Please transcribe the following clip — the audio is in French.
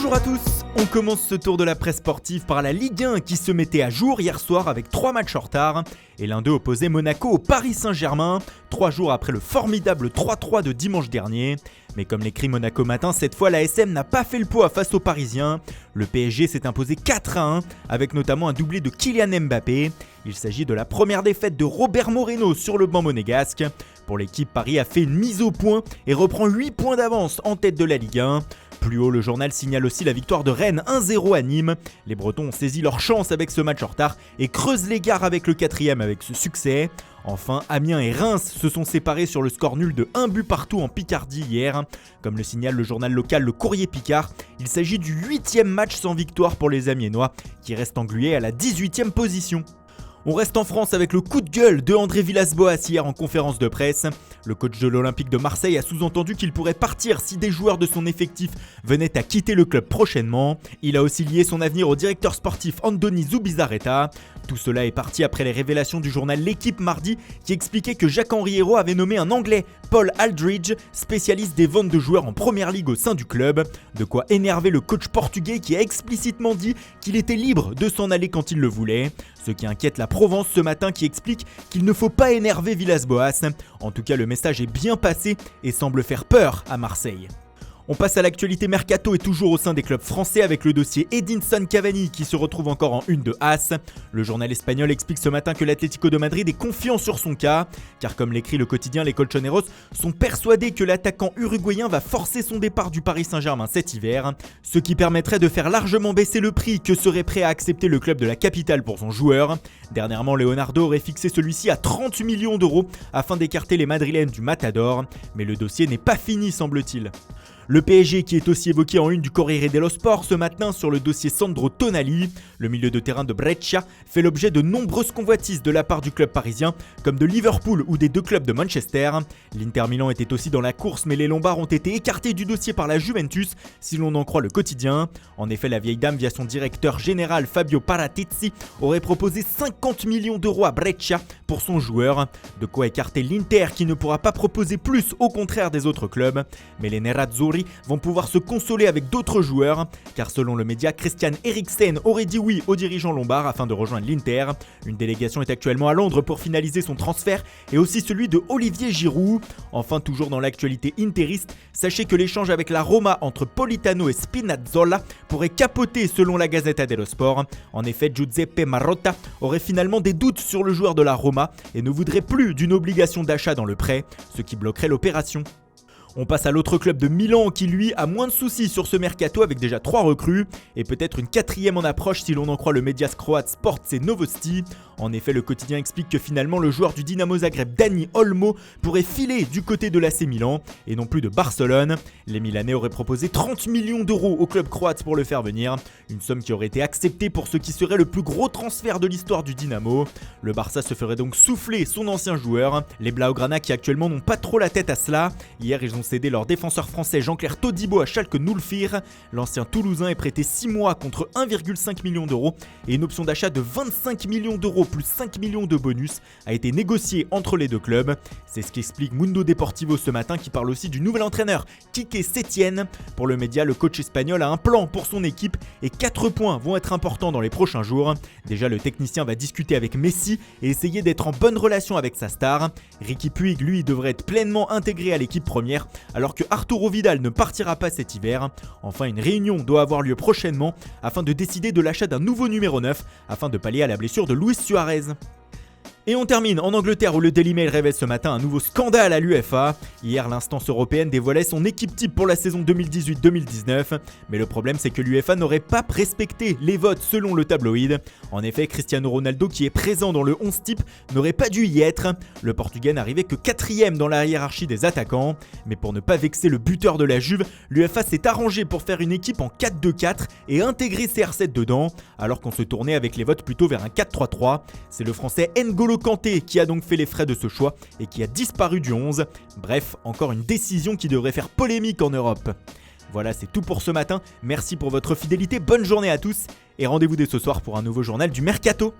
Bonjour à tous, on commence ce tour de la presse sportive par la Ligue 1 qui se mettait à jour hier soir avec 3 matchs en retard et l'un d'eux opposait Monaco au Paris Saint-Germain, 3 jours après le formidable 3-3 de dimanche dernier. Mais comme l'écrit Monaco Matin, cette fois la SM n'a pas fait le poids face aux Parisiens. Le PSG s'est imposé 4-1 avec notamment un doublé de Kylian Mbappé. Il s'agit de la première défaite de Robert Moreno sur le banc monégasque. Pour l'équipe, Paris a fait une mise au point et reprend 8 points d'avance en tête de la Ligue 1. Plus haut, le journal signale aussi la victoire de Rennes 1-0 à Nîmes. Les Bretons ont saisi leur chance avec ce match en retard et creusent l'écart avec le 4e avec ce succès. Enfin, Amiens et Reims se sont séparés sur le score nul de 1 but partout en Picardie hier. Comme le signale le journal local Le Courrier Picard, il s'agit du 8e match sans victoire pour les Amiénois qui restent englués à la 18e position. On reste en France avec le coup de gueule de André Villas-Boas hier en conférence de presse. Le coach de l'Olympique de Marseille a sous-entendu qu'il pourrait partir si des joueurs de son effectif venaient à quitter le club prochainement. Il a aussi lié son avenir au directeur sportif Andoni Zubizarreta. Tout cela est parti après les révélations du journal L'Équipe mardi qui expliquait que Jacques-Henri Hérault avait nommé un Anglais, Paul Aldridge, spécialiste des ventes de joueurs en première ligue au sein du club. De quoi énerver le coach portugais qui a explicitement dit qu'il était libre de s'en aller quand il le voulait. Ce qui inquiète la Provence ce matin qui explique qu'il ne faut pas énerver Villas-Boas. En tout cas, le message est bien passé et semble faire peur à Marseille. On passe à l'actualité mercato et toujours au sein des clubs français avec le dossier Edinson Cavani qui se retrouve encore en une de As. Le journal espagnol explique ce matin que l'Atlético de Madrid est confiant sur son cas, car comme l'écrit le quotidien, les Colchoneros sont persuadés que l'attaquant uruguayen va forcer son départ du Paris Saint-Germain cet hiver, ce qui permettrait de faire largement baisser le prix que serait prêt à accepter le club de la capitale pour son joueur. Dernièrement, Leonardo aurait fixé celui-ci à 30 millions d'euros afin d'écarter les Madrilènes du Matador, mais le dossier n'est pas fini semble-t-il. Le PSG qui est aussi évoqué en une du Corriere dello Sport ce matin sur le dossier Sandro Tonali. Le milieu de terrain de Brescia fait l'objet de nombreuses convoitises de la part du club parisien, comme de Liverpool ou des deux clubs de Manchester. L'Inter Milan était aussi dans la course, mais les Lombards ont été écartés du dossier par la Juventus, si l'on en croit le quotidien. En effet, la vieille dame, via son directeur général Fabio Paratizzi, aurait proposé 50 millions d'euros à Brescia pour son joueur. De quoi écarter l'Inter qui ne pourra pas proposer plus, au contraire des autres clubs. Mais les Nerazzurri vont pouvoir se consoler avec d'autres joueurs, car selon le média, Christian Eriksen aurait dit oui aux dirigeants lombards afin de rejoindre l'Inter. Une délégation est actuellement à Londres pour finaliser son transfert et aussi celui de Olivier Giroud. Enfin, toujours dans l'actualité interiste, sachez que l'échange avec la Roma entre Politano et Spinazzola pourrait capoter selon la Gazzetta dello Sport. En effet, Giuseppe Marotta aurait finalement des doutes sur le joueur de la Roma et ne voudrait plus d'une obligation d'achat dans le prêt, ce qui bloquerait l'opération. On passe à l'autre club de Milan qui lui a moins de soucis sur ce mercato avec déjà 3 recrues et peut-être une 4e en approche si l'on en croit le médias croate Sport et Novosti. En effet, le quotidien explique que finalement le joueur du Dinamo Zagreb Dani Olmo pourrait filer du côté de l'AC Milan et non plus de Barcelone. Les Milanais auraient proposé 30 millions d'euros au club croate pour le faire venir, une somme qui aurait été acceptée pour ce qui serait le plus gros transfert de l'histoire du Dynamo. Le Barça se ferait donc souffler son ancien joueur. Les Blaugrana qui actuellement n'ont pas trop la tête à cela. Hier, ils ont cédé leur défenseur français Jean-Claire Todibo à Schalke 04. L'ancien Toulousain est prêté 6 mois contre 1,5 million d'euros et une option d'achat de 25 millions d'euros plus 5 millions de bonus a été négociée entre les deux clubs. C'est ce qu'explique Mundo Deportivo ce matin qui parle aussi du nouvel entraîneur Quique Sétienne. Pour le média, le coach espagnol a un plan pour son équipe et 4 points vont être importants dans les prochains jours. Déjà, le technicien va discuter avec Messi et essayer d'être en bonne relation avec sa star. Riqui Puig, lui, devrait être pleinement intégré à l'équipe première alors que Arturo Vidal ne partira pas cet hiver. Enfin, une réunion doit avoir lieu prochainement afin de décider de l'achat d'un nouveau numéro 9 afin de pallier à la blessure de Luis Suarez. Et on termine en Angleterre où le Daily Mail révèle ce matin un nouveau scandale à l'UEFA. Hier, l'instance européenne dévoilait son équipe type pour la saison 2018-2019. Mais le problème, c'est que l'UEFA n'aurait pas respecté les votes selon le tabloïd. En effet, Cristiano Ronaldo, qui est présent dans le 11 type, n'aurait pas dû y être. Le Portugais n'arrivait que 4e dans la hiérarchie des attaquants. Mais pour ne pas vexer le buteur de la Juve, l'UEFA s'est arrangé pour faire une équipe en 4-2-4 et intégrer CR7 dedans, alors qu'on se tournait avec les votes plutôt vers un 4-3-3. C'est le français N'Golo Kanté qui a donc fait les frais de ce choix et qui a disparu du 11. Bref, encore une décision qui devrait faire polémique en Europe. Voilà, c'est tout pour ce matin. Merci pour votre fidélité, bonne journée à tous et rendez-vous dès ce soir pour un nouveau journal du Mercato.